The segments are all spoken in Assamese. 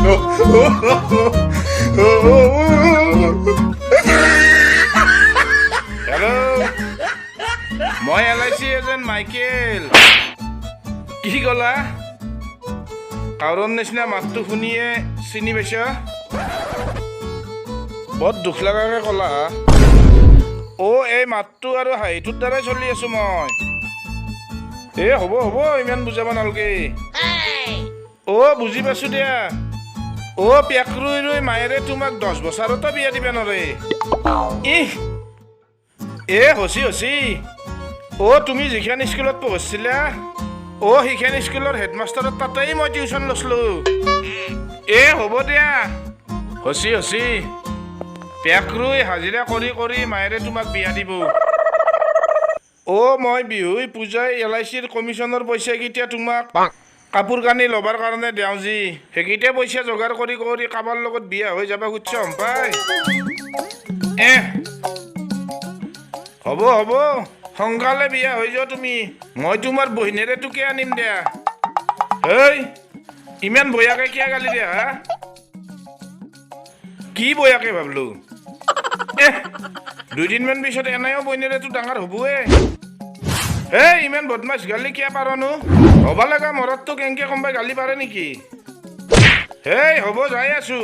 No. Hello. মই LIC Agent Michael. কি কলা? কারণ নিচিনা মাতটো শুনিয়ে চিনি পাইছা? বহুত দুখ লগাকে কলা। এই মাতটো আৰু হাঁহিটোৰ দ্বাৰাই চলি আছো মই। হ'ব ইমান বুজাব নালগে। বুজি পাইছো দিয়া। পেক ৰুই মায়েৰে তোমাক 10 বছৰতো বিয়া দিবা নৰে। হচি তুমি যিখন স্কুলত পঢ়িছিলা সেইখন স্কুলৰ হেডমাষ্টাৰৰ তাতেই মই টিউচন লৈছিলো। হ'ব দিয়া। হচি পেক ৰুই হাজিৰা কৰি মায়েৰে তোমাক বিয়া দিব। মই বিহুই পূজাই LICৰ কমিশ্যনৰ পইচা কেইটা তোমাক কাপোৰ কানি ল'বৰ কাৰণে দেওঁ যি সেইকেইটা পইচা যোগাৰ কৰি কাৰোবাৰ লগত বিয়া হৈ যাব খুজিছ পাই। হ'ব সোনকালে বিয়া হৈ যোৱা তুমি। মই তোমাৰ বহিনেৰে তোকে আনিম দিয়া। ইমান বয়াকে কিয় গালি দিয়া হা? কি বয়াকে ভাবলো? 2 দিনমান পিছত এনেও বহিনেৰেতো ডাঙৰ হ'বয়ে। ইমান বদমাছ গালি কিয় পাৰনো? হ'ব লগা মৰতটো কেনেকে কোনোবাই গালি পাৰে নেকি? হ'ব যাই আছো।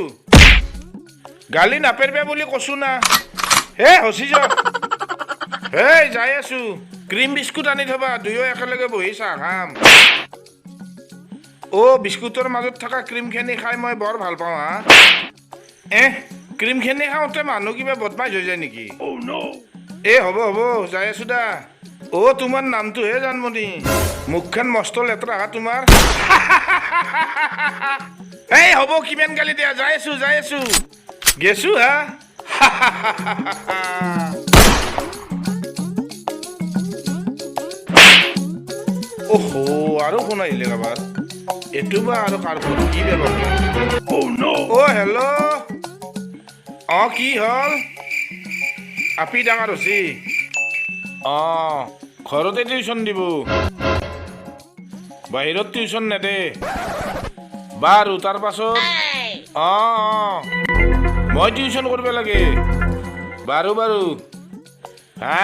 গালি নাপেৰবে বুলি কৈছো না। হচি যা। যাই আছো। ক্ৰীম বিস্কুট আনি থবা, দুয়ো একেলগে বহি চাহ খাম। বিস্কুটৰ মাজত থকা ক্ৰীমখিনি খাই মই বৰ ভাল পাওঁ হা। ক্ৰীমখিনি খাওঁতে মানুহ কিবা বদমাছ হৈ যায় নেকি? হ'ব যাই আছো দা। তোমাৰ নামটোহে জানমণি। মুখখন মস্ত লেতেৰা হা তোমাৰ। হ'ব কিমান গালি দিয়া। যাই আছো গেছো হা। আৰু ফোন আহিলে কাবাৰ। এইটো বা আৰু কাৰ ফোন? কি বেবাৰ? হেল্ল'। কি হ'ল? আপি ডাঙৰ হৈছি? ঘৰতে টিউচন দিব? বাহিৰত টিউচন নেদে? বাৰু তাৰ পাছত মই টিউচন কৰিব লাগে? বাৰু হা?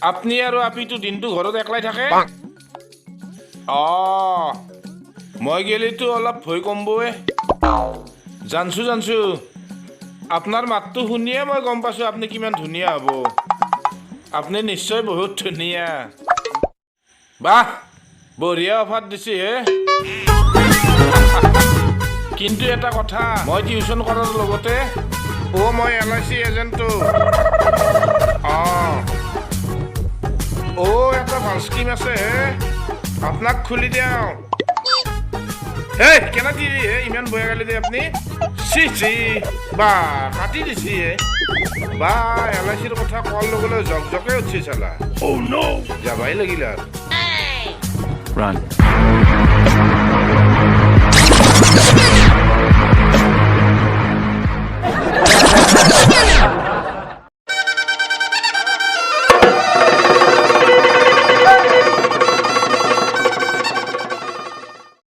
আপুনি আৰু আপিটো দিনটো ঘৰত একলাই থাকে? মই গেলিতো অলপ ভয় কমবয়ে। জানছো আপোনাৰ মাতটো শুনিয়ে মই গম পাইছো আপুনি কিমান ধুনীয়া হ'ব। আপুনি নিশ্চয় বহুত ধুনীয়া। বাহ, বঢ়িয়া অফাৰ দিছে হে। কিন্তু এটা কথা, মই টিউচন কৰাৰ লগতে মই LIC এজেণ্টটো। এটা ভাল স্কিম আছে হে। আপোনাক খুলি দিওঁ। কেনা দি ইমান বয়া গালি দিয়ে আপুনি? বা কাটি দিছি বা LICৰ কথা কোৱাৰ লগে জকে উঠি চালা। যাবাই লাগিল আৰু।